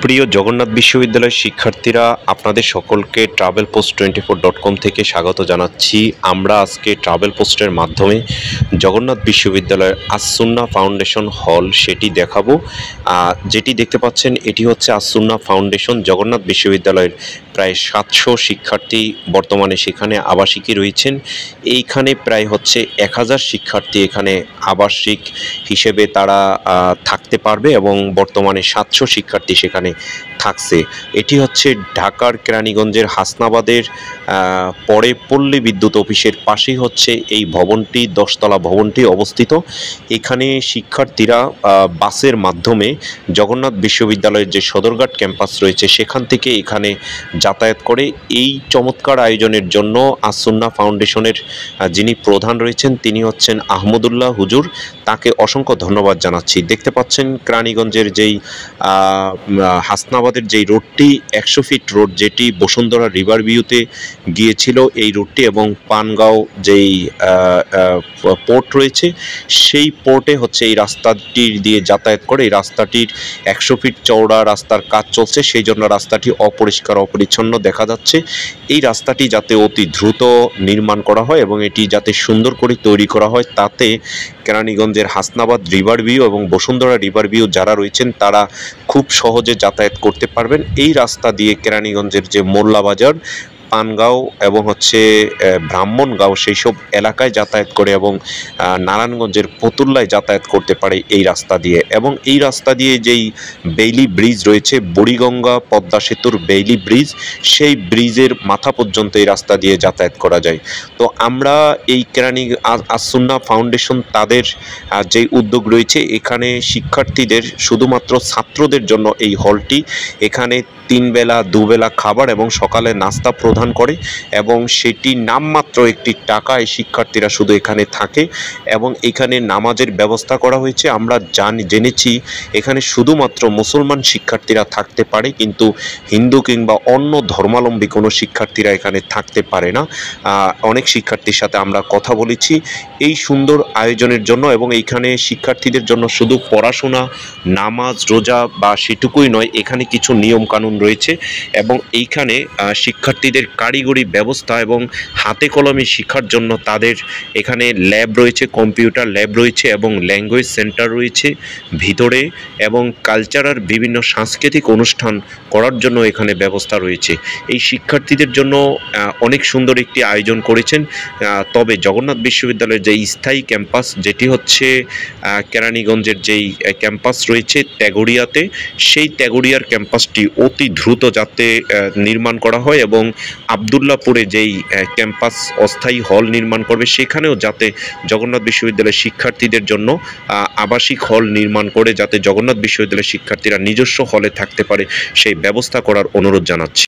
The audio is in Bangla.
প্রিয় জগন্নাথ বিশ্ববিদ্যালয়ের শিক্ষার্থীরা, আপনাদের সকলকে travelpost24.com থেকে স্বাগত জানাচ্ছি। আমরা আজকে ট্রাভেল পোস্টের মাধ্যমে জগন্নাথ বিশ্ববিদ্যালয়ের আস-সুন্নাহ ফাউন্ডেশন হল সেটি দেখাবো। যেটি দেখতে পাচ্ছেন এটি হচ্ছে আস-সুন্নাহ ফাউন্ডেশন। জগন্নাথ বিশ্ববিদ্যালয়ের প্রায় 700 শিক্ষার্থী বর্তমানে সেখানে আবাসিকই রয়েছেন। এইখানে প্রায় হচ্ছে 1000 শিক্ষার্থী এখানে আবাসিক হিসেবে তারা থাকতে পারবে এবং বর্তমানে 700 শিক্ষার্থী সেখানে থাকছে। এটি হচ্ছে ঢাকার কেরানীগঞ্জের হাসনাবাদের পরে পল্লী বিদ্যুৎ অফিসের পাশেই হচ্ছে এই ভবনটি, 10 তলা ভবনটি অবস্থিত। এখানে শিক্ষার্থীরা বাসের মাধ্যমে জগন্নাথ বিশ্ববিদ্যালয়ের যে সদরঘাট ক্যাম্পাস রয়েছে সেখান থেকে এখানে যাতায়াত করে। এই চমৎকার আয়োজনের জন্য আস-সুন্নাহ ফাউন্ডেশনের যিনি প্রধান রয়েছেন তিনি হচ্ছেন আহমদুল্লাহ হুজুর, তাকে অসংখ্য ধন্যবাদ জানাচ্ছি। দেখতে পাচ্ছেন কেরানীগঞ্জের যেই হাসনাবাদের যেই রোডটি 100 ফিট রোড, যেটি বসুন্ধরা রিভার ভিউতে গিয়েছিল এই রোডটি, এবং পানগাঁও যেই পোর্ট রয়েছে সেই পোর্টে হচ্ছে এই রাস্তাটির দিয়ে যাতায়াত করে। এই রাস্তাটির 100 ফিট চওড়া রাস্তার কাজ চলছে, সেই জন্য রাস্তাটি অপরিষ্কার অপরিচ্ছন্ন দেখা যাচ্ছে। এই রাস্তাটি যাতে অতি দ্রুত নির্মাণ করা হয় এবং এটি যাতে সুন্দর করে তৈরি করা হয়, তাতে কেরানীগঞ্জের হাসনাবাদ রিভার ভিউ এবং বসুন্ধরা রিভার ভিউ যারা রয়েছেন তারা খুব সহজে যাতায়াত করতে পারবেন। এই রাস্তা দিয়ে কেরানীগঞ্জের যে মোল্লা বাজার, পানগাঁও এবং হচ্ছে ব্রাহ্মণগাঁও সেই সব এলাকায় যাতায়াত করে এবং নারায়ণগঞ্জের ফতুল্লায় যাতায়াত করতে পারে এই রাস্তা দিয়ে। এবং এই রাস্তা দিয়ে যেই বেইলি ব্রিজ রয়েছে, বুড়িগঙ্গা পদ্মা সেতুর বেইলি ব্রিজ, সেই ব্রিজের মাথা পর্যন্ত এই রাস্তা দিয়ে যাতায়াত করা যায়। তো আমরা এই আস-সুন্নাহ ফাউন্ডেশন তাদের যেই উদ্যোগ রয়েছে, এখানে শিক্ষার্থীদের শুধুমাত্র ছাত্রদের জন্য এই হলটি, এখানে 3 বেলা 2 বেলা খাবার এবং সকালে নাস্তা প্রদান করে এবং সেটি নামমাত্র একটি টাকায় শিক্ষার্থীরা শুধু এখানে থাকে এবং এখানে নামাজের ব্যবস্থা করা হয়েছে। আমরা জেনেছি এখানে শুধুমাত্র মুসলমান শিক্ষার্থীরা থাকতে পারে, কিন্তু হিন্দু কিংবা অন্য ধর্মাবলম্বী কোনো শিক্ষার্থীরা এখানে থাকতে পারে না। অনেক শিক্ষার্থীর সাথে আমরা কথা বলেছি এই সুন্দর আয়োজনের জন্য, এবং এইখানে শিক্ষার্থীদের জন্য শুধু পড়াশোনা, নামাজ, রোজা বা সেটুকুই নয়, এখানে কিছু নিয়ম কানুন রয়েছে এবং এইখানে শিক্ষার্থীদের কারিগরি ব্যবস্থা এবং হাতে কলমে শেখার জন্য তাদের এখানে ল্যাব রয়েছে, কম্পিউটার ল্যাব রয়েছে এবং ল্যাঙ্গুয়েজ সেন্টার রয়েছে ভিতরে, এবং কালচারাল বিভিন্ন সাংস্কৃতিক অনুষ্ঠান করার জন্য এখানে ব্যবস্থা রয়েছে। এই শিক্ষার্থীদের জন্য অনেক সুন্দর একটি আয়োজন করেছেন। তবে জগন্নাথ বিশ্ববিদ্যালয়ের যে স্থায়ী ক্যাম্পাস, যেটি হচ্ছে কেরানীগঞ্জের যেই ক্যাম্পাস রয়েছে তেঘরিয়াতে, সেই তেঘরিয়ার ক্যাম্পাসটি অতি দ্রুত যাতে নির্মাণ করা হয় এবং আবদুল্লাপুরে যেই ক্যাম্পাস অস্থায়ী হল নির্মাণ করবে সেখানেও যাতে জগন্নাথ বিশ্ববিদ্যালয়ের শিক্ষার্থীদের জন্য আবাসিক হল নির্মাণ করে যাতে জগন্নাথ বিশ্ববিদ্যালয়ের শিক্ষার্থীরা নিজস্ব হলে থাকতে পারে সেই ব্যবস্থা করার অনুরোধ জানাচ্ছি।